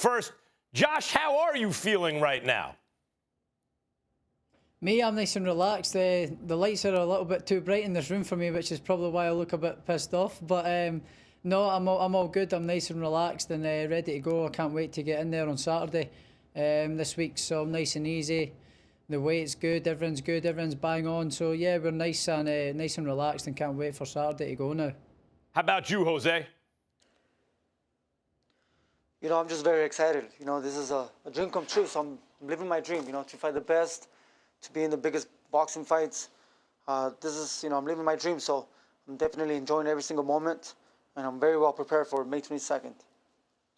First, Josh, how are you feeling right now? Me, I'm nice and relaxed. The lights are a little bit too bright in this room for me, which is probably why I look a bit pissed off. But no, I'm all good. I'm nice and relaxed and ready to go. I can't wait to get in there on Saturday this week. So I'm nice and easy. The weight's good. Everyone's bang on. So yeah, we're nice and relaxed and can't wait for Saturday to go now. How about you, Jose? You know, I'm just very excited. You know, this is a dream come true. So I'm living my dream. You know, to fight the best, to be in the biggest boxing fights. This is, I'm living my dream. So I'm definitely enjoying every single moment. And I'm very well prepared for May 22nd.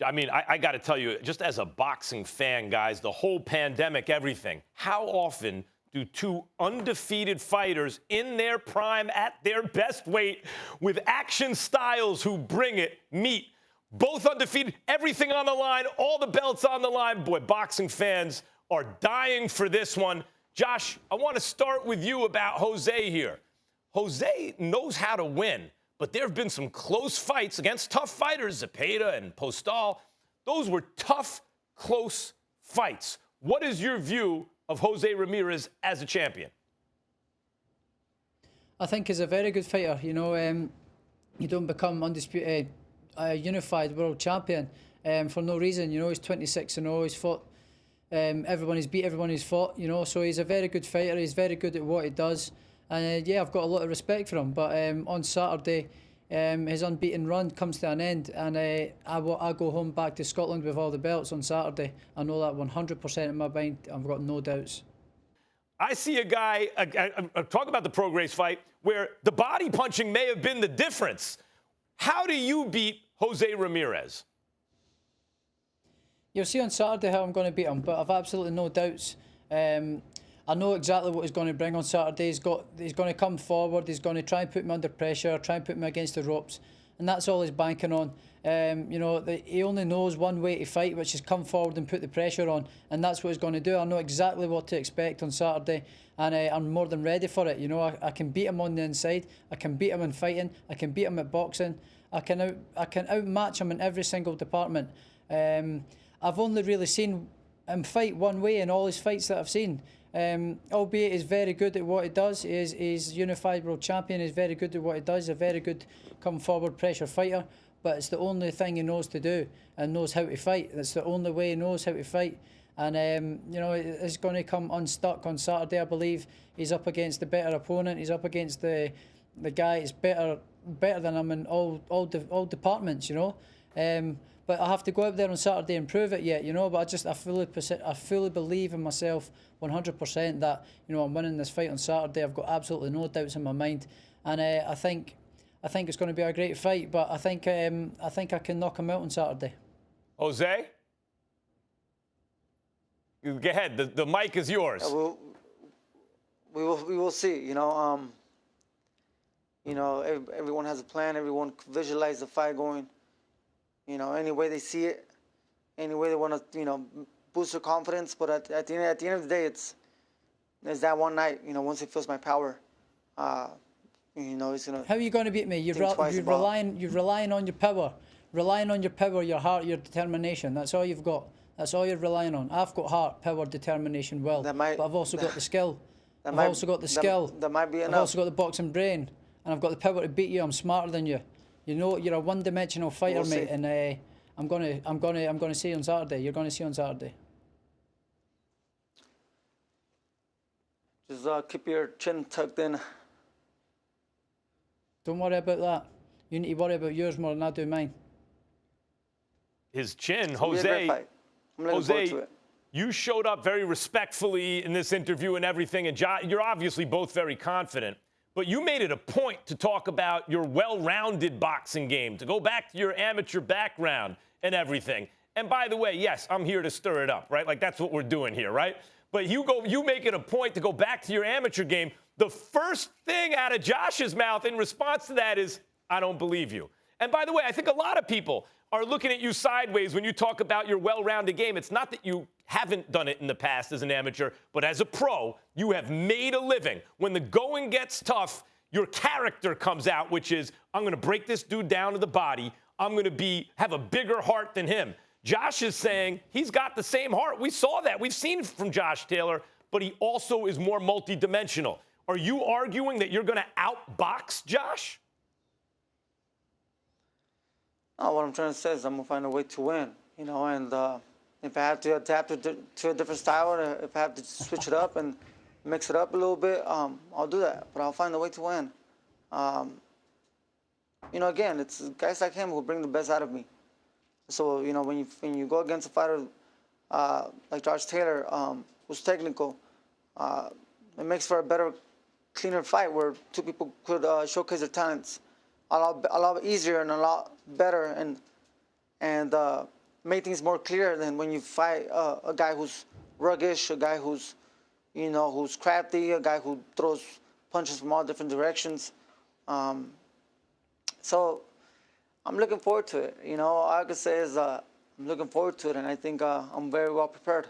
I mean, I got to tell you, just as a boxing fan, guys, the whole pandemic, everything, how often do two undefeated fighters in their prime at their best weight with action styles who bring it meet? Both undefeated, everything on the line, all the belts on the line. Boy, boxing fans are dying for this one. Josh, I want to start with you about Jose here. Jose knows how to win. But there have been some close fights against tough fighters, Zepeda and Postal. Those were tough, close fights. What is your view of Jose Ramirez as a champion? I think he's a very good fighter. You know, you don't become undisputed, a unified world champion for no reason. You know, he's 26-0. He's fought everyone. He's beat everyone he's fought. You know, so he's a very good fighter. He's very good at what he does. And yeah, I've got a lot of respect for him. But on Saturday, his unbeaten run comes to an end, and I go home back to Scotland with all the belts on Saturday. I know that 100% in my mind. I've got no doubts. I see a guy, talk about the Pro Grace fight, where the body punching may have been the difference. How do you beat Jose Ramirez? You'll see on Saturday how I'm going to beat him, but I've absolutely no doubts. I know exactly what he's going to bring on Saturday. He's going to come forward. He's going to try and put me under pressure, try and put me against the ropes, and that's all he's banking on. You know, he only knows one way to fight, which is come forward and put the pressure on, and that's what he's going to do. I know exactly what to expect on Saturday, and I'm more than ready for it. You know, I can beat him on the inside. I can beat him in fighting. I can beat him at boxing. I can outmatch him in every single department. I've only really seen him fight one way in all his fights that I've seen. Albeit he's very good at what he does. He's unified world champion. He's very good at what he does. He's a very good come forward pressure fighter. But it's the only thing he knows to do and knows how to fight. That's the only way he knows how to fight. And you know, he's going to come unstuck on Saturday. I believe he's up against the better opponent. He's up against the guy that's better than him in all departments. You know. But I have to go out there on Saturday and prove it yet, you know. But I fully believe in myself 100% that, you know, I'm winning this fight on Saturday. I've got absolutely no doubts in my mind, and I think it's going to be a great fight. But I think I can knock him out on Saturday. Jose, go ahead. The mic is yours. We will see. You know, everyone has a plan. Everyone visualize the fight going. You know, any way they see it, any way they want to, you know, boost their confidence. But at the end of the day, it's that one night. You know, once he feels my power, you know, he's gonna. How are you going to beat me? You're relying on your power, your heart, your determination. That's all you've got. That's all you're relying on. I've got heart, power, determination, will. But I've also got the skill. That might be enough. I've also got the boxing brain, and I've got the power to beat you. I'm smarter than you. You know, you're a one-dimensional fighter, mate, and I'm gonna see you on Saturday. You're gonna see on Saturday. Just keep your chin tucked in. Don't worry about that. You need to worry about yours more than I do mine. His chin, Jose. You showed up very respectfully in this interview and everything, and you're obviously both very confident. But you made it a point to talk about your well-rounded boxing game, to go back to your amateur background and everything. And by the way, yes, I'm here to stir it up, right? Like, that's what we're doing here, right? But you make it a point to go back to your amateur game. The first thing out of Josh's mouth in response to that is, I don't believe you. And by the way, I think a lot of people are looking at you sideways when you talk about your well-rounded game. It's not that you haven't done it in the past as an amateur, but as a pro, you have made a living. When the going gets tough, your character comes out, which is, I'm going to break this dude down to the body. I'm going to have a bigger heart than him. Josh is saying he's got the same heart. We saw that. We've seen it from Josh Taylor, but he also is more multidimensional. Are you arguing that you're going to outbox Josh? No, what I'm trying to say is I'm going to find a way to win, you know, and if I have to adapt to a different style, if I have to switch it up and mix it up a little bit, I'll do that, but I'll find a way to win. You know, again, it's guys like him who bring the best out of me. So, you know, when you go against a fighter like Josh Taylor, who's technical, it makes for a better, cleaner fight where two people could showcase their talents a lot easier and a lot better and make things more clear than when you fight a guy who's ruggish, a guy who's, you know, who's crafty, a guy who throws punches from all different directions. So I'm looking forward to it. You know, all I can say is I'm looking forward to it, and I think I'm very well prepared.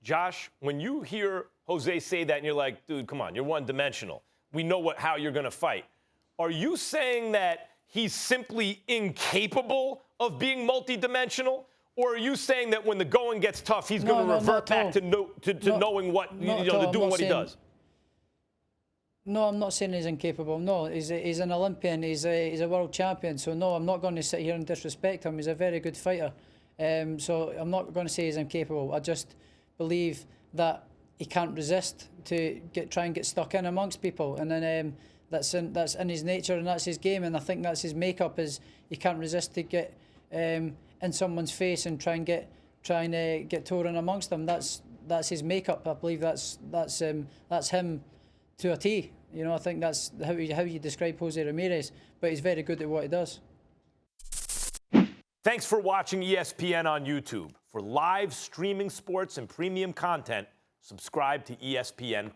Josh, when you hear Jose say that and you're like, dude, come on, you're one-dimensional. We know how you're going to fight. Are you saying that he's simply incapable of being multidimensional? Or are you saying that when the going gets tough, he's going to revert back to knowing what, you know, to doing what he does? No, I'm not saying he's incapable. No, he's an Olympian. He's a world champion. So no, I'm not going to sit here and disrespect him. He's a very good fighter. So I'm not going to say he's incapable. I just believe that he can't resist to try and get stuck in amongst people, and then that's in his nature and that's his game. And I think that's his makeup, is he can't resist to get in someone's face and try and get tore in amongst them. That's his makeup. I believe that's him to a T. You know, I think that's how you describe Jose Ramirez, but he's very good at what he does. Thanks for watching ESPN on YouTube. For live streaming sports and premium content, subscribe to ESPN+.